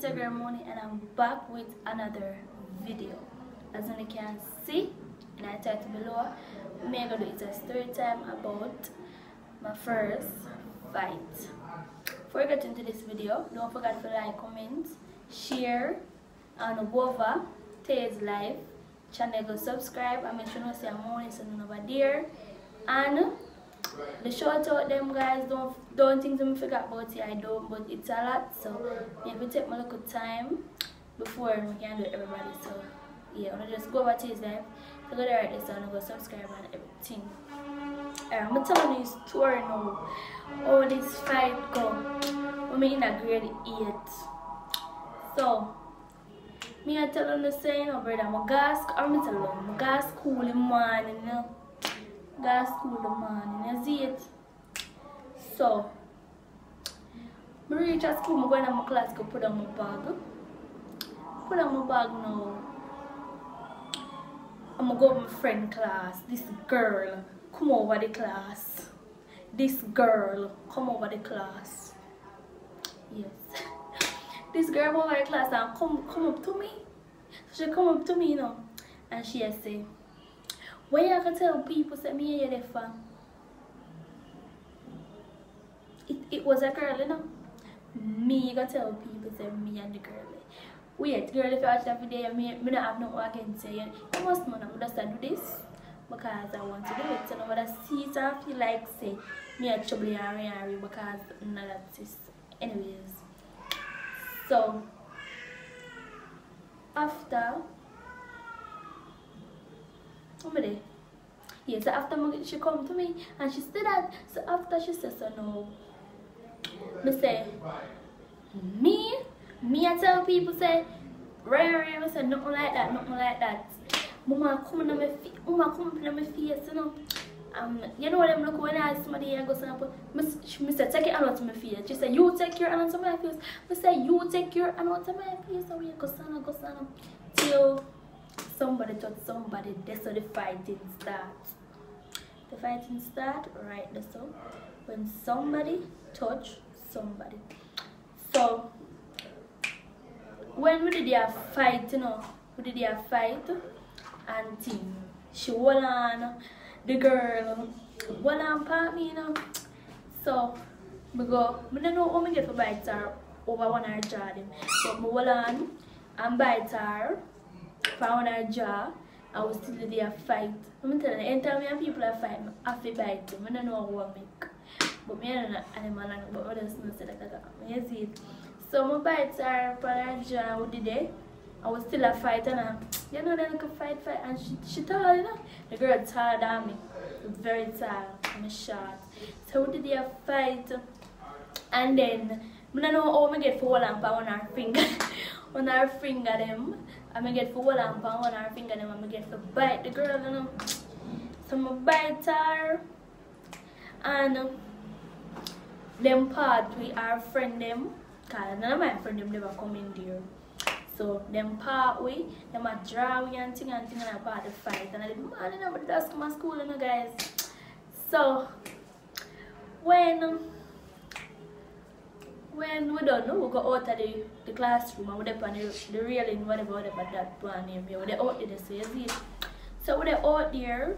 it's your girl Moni, and I'm back with another video. As you can see in the title below, I'm going to do a story time about my first fight. Before we get into this video, don't forget to like, comment, share, and go over Tay's Life channel, go subscribe, and make sure you see Moni over there. And the shout out them guys, don't think to me forget about it, I don't, but it's a lot, so maybe take my little time before we can do everybody. So yeah, I'm gonna just go over to his life, so go there right this and go subscribe and everything. I'm gonna tell you this story now. How this fight go. I'm in a grade 8. So me I tell them the same, brother, I'm tell them I go school in the morning, you know. Go school in the morning, you see it? So, I reach at school, I go in my class, go put on my bag. Put on my bag now. I'm going to go to my friend class. This girl come over the class. This girl come over the class. Yes. This girl come over the class and come up to me. So she come up to me, you know, and she say, why you can tell people say me here for? It was a girl, you know. Me gonna tell people say me and the girl. Wait, girl, if you watch that video, me don't have no against you. You must know I'm just do this because I want to do it. So nobody sees or feel like say me a trouble and because none of this. Anyways. So after yeah, so after she come to me and she said that, so after she said so no, me say me I tell people say right, I say nothing like that. Mama come in my face, you know. You know what I'm looking when I ask somebody I go say me say take your hand out to my face. She say you take your hand out to my face. Me say you take your hand out to my face. So we go stand till somebody touch somebody. That's how the fighting starts. The fighting start right there. So when somebody touch somebody. So when we did a fight, you know, and thing, she hold on, the girl hold on part me, you know. So I don't know how I get for bite her over one her jaw them. But I hold on and bite her for one her jaw, and we still do a fight. I'm telling you, anytime we have people a fight, I have to bite them. I don't know how I make. But I don't know animal, but I just know that I see it. So I bite her for her jaw, we did it. I was still a fight, and you know, they look a fight, and she tall, you know. The girl taller than me, very tall, I'm short. So we did a fight, and then I don't know how I get for one on her finger, on her finger them. I get for one on her finger them, I get for bite the girl, you know. So I bite her, and them part with our friend them, cause none of my friend them never come in there. So them part way, them a draw we and thing and I part the fight. And I did man nobody does come to school, you know guys. So when we don't know, we go out of the classroom and we up on the railing, whatever that one name here. We out there, so you see it. So we out there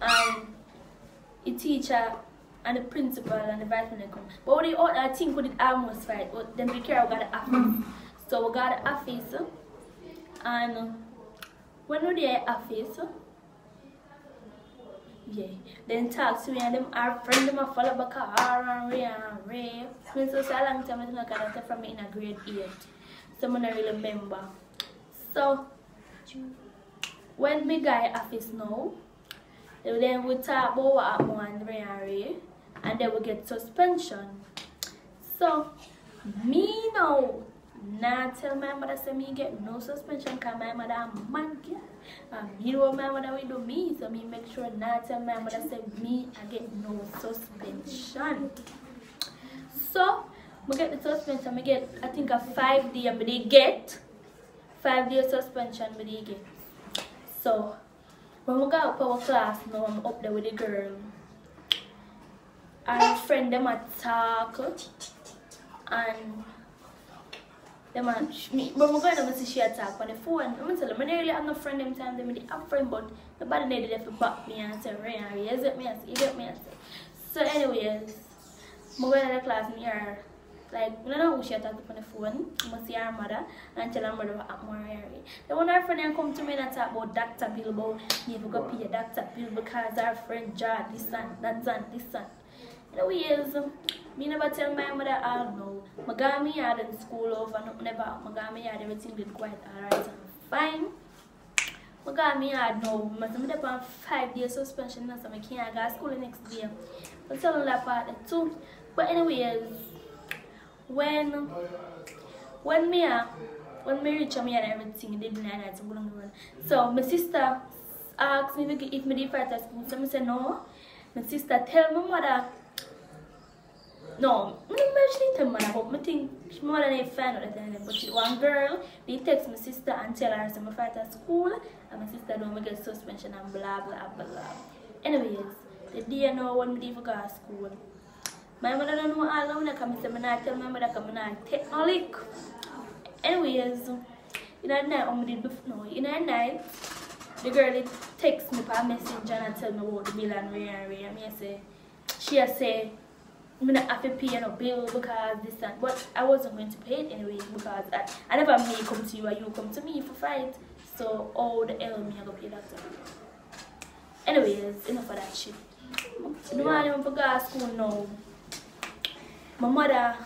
and the teacher and the principal and the vice principal come. But we out I think we did almost fight, but then we care about the office. So we got the office, and when we there office, yeah, then talk to me and them our friend them a follow back and Ray. Since so a long time I don't know from me in a grade 8. So I don't really remember. So when we got office now, then we talk about what happened with Ray, and then we get suspension. So me now not tell my mother say me get no suspension because my mother a man girl. You know what my mother will do me, so me make sure not tell my mother say me I get no suspension. So I get the suspension, I get I think a 5 day but they get 5 day suspension but they get. So when we go up our class now, I'm up there with the girl. Our friend them a talk and The man, me, but I'm going to see she attack on the phone. I'm going to tell them, I nearly have no friend them time, they have friend, but nobody needed to back me and say, Ray, you get me and say, you get me and say. So anyways, I'm going to the class, me are, like, I don't know who she attacked on the phone. I must see her mother and tell her mother what happened more area. Then when her friend come to me and talk about doctor bill, about me have to pay a doctor bill because our friend jar this and that and this and. Anyways, me never tell my mother all no. I got me out in school over, never. I got me out, everything did quite alright and fine. I got me out now. I'm there on 5 days suspension, so I can't go to school the next day. I'll tell them that part too. But anyways, when me reach me and everything, they did not to go on. So my sister asked me if me did fight at school. So I said no. My sister tell my mother. No, I don't mention it to my mother, but I think my mother didn't find out that. But one girl, they text my sister and tell her so I fight at school, and my sister don't get suspension and blah blah blah. Anyways, the day now when I go to school, my mother don't know all of that. I say, tell my mother come and take no lick. Anyways, in the night, in the night, the girl text me per message and tell me about the bill and where. And I say, she say, I don't have to pay no bill because this and, but I wasn't going to pay it anyway because I never may come to you or you come to me for fight. So all the hell me I go pay that. Anyways, enough of that shit. The morning when I go to school now, my mother,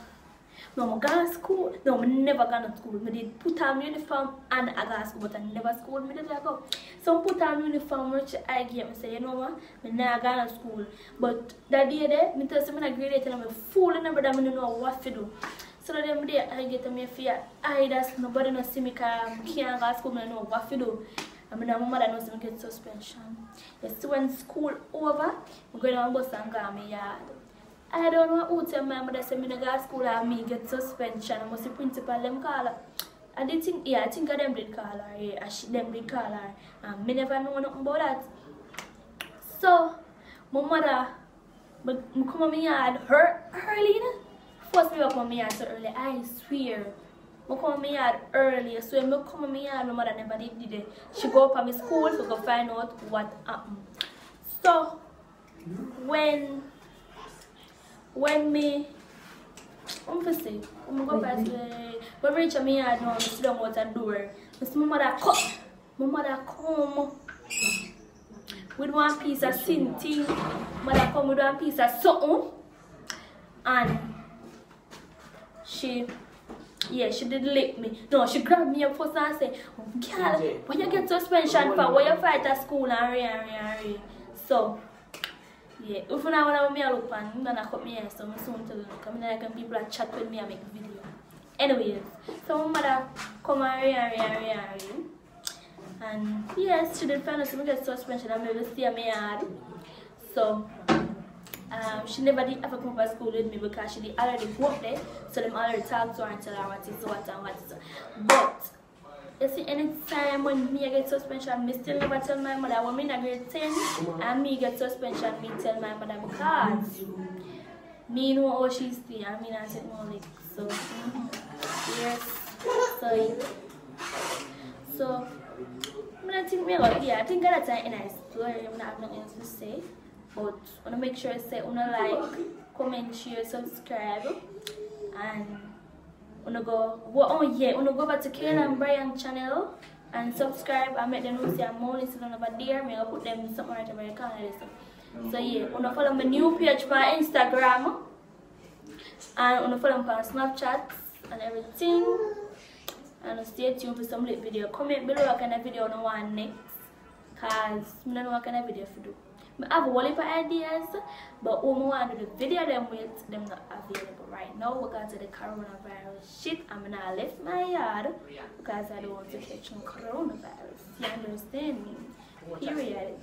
no, I go to school. No, I never go to school. I did put on my uniform and I go to school, but I never school. I did go. So I put on my uniform, which I get. I say, you know what? I never go to school. But that day there, I tell someone I grade 8 and I'm a fool and I don't know what to do. So that day I get to me fear. That's nobody knows see me because I can't go to school. I don't know what to do. I mean, my mother knows I get suspension. Yes, so when school over, I'm going to bus and go to my yard. I don't know who tell my mother say me no go to school and me get suspension. I must the principal them call her. I did think, yeah, I think them did call her. Yeah, them did call her. And me never know nothing about that. So, my mother, I come on my yard early. Force me up on my yard so early. I swear. I come on my yard early. So when I come on my yard, my mother never did it. She go up at my school to go find out what happened. So, when me, I'm go past when reach me yard now, I sit down out the door. My mother come with one piece of thing. Mother come with one piece of something, and she did lick me. No, she grabbed me up first and say, "Girl, when you get suspension for when you fight at school and So. Yeah, if I want to look pan, I'm gonna cut me hair, so I'm soon to come in and people are chat with me and make a video. Anyways, so my mother come and yes, she did find out to get suspension and maybe stay at my yard. So she never did ever come to school with me because she did already work there, so them already talk to her and tell her what is what and what is. But you see, anytime when me get suspension, me still never tell my mother. When me in grade 10 and me get suspension, me tell my mother because me know how she stay and me not take no lick. So, yes. So, I think I think that's a nice story. I'm not have nothing else to say. But I want to make sure I say, like, comment, share, subscribe, and wanna go back to Kayla Brian channel and subscribe and make them know say I'm more listening over there. I'm gonna put them somewhere right over the corner. So yeah, wanna follow my new page for Instagram and wanna follow me on Snapchat and everything. And stay tuned for some lit video. Comment below what kind of video you want next, cause I don't know what kind of video to do. I have a whole heap of ideas, but when I want to do the video them with, them not available right now because of the coronavirus shit. I'm not left my yard because I don't want to catch no coronavirus. You understand me? Period.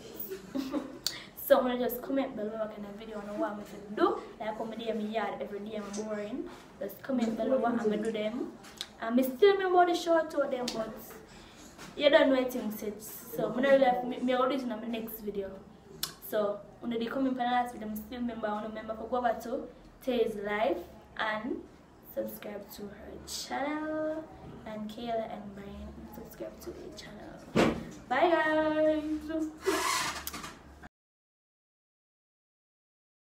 So I'm gonna just comment below what kind of video I want me to do. Like come in my yard every day I'm boring. Just comment below what I'm gonna do them. And I still remember the show to them, but you don't know things yet. So I'm gonna do this in my next video. So, when they come in for the last video, I still remember, I want to remember for go over to Tay's Life and subscribe to her channel, and Kayla and Brian subscribe to their channel. Bye guys.